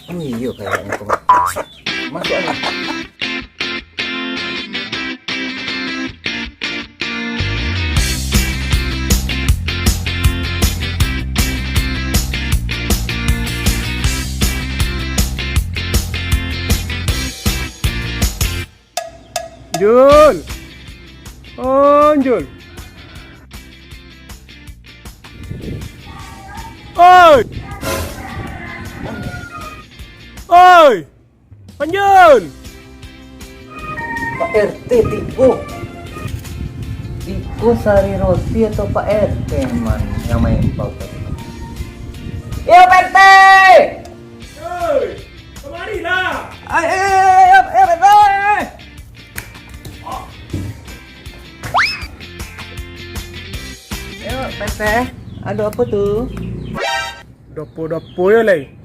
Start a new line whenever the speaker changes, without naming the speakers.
Iya kayaknya kemarin. Masuk aja.
Jul. Oh, Jul. Oi. Oi. Panjul.
Pak RT Tiko. Tiko Sari Roti atau Pak RT yang main paut tadi? Iya Pak RT.
Oi. Kemarilah.
Ayo Pak RT. Ayo Pak RT. Ada apa tuh?
Dopo-dopo ya, Lay.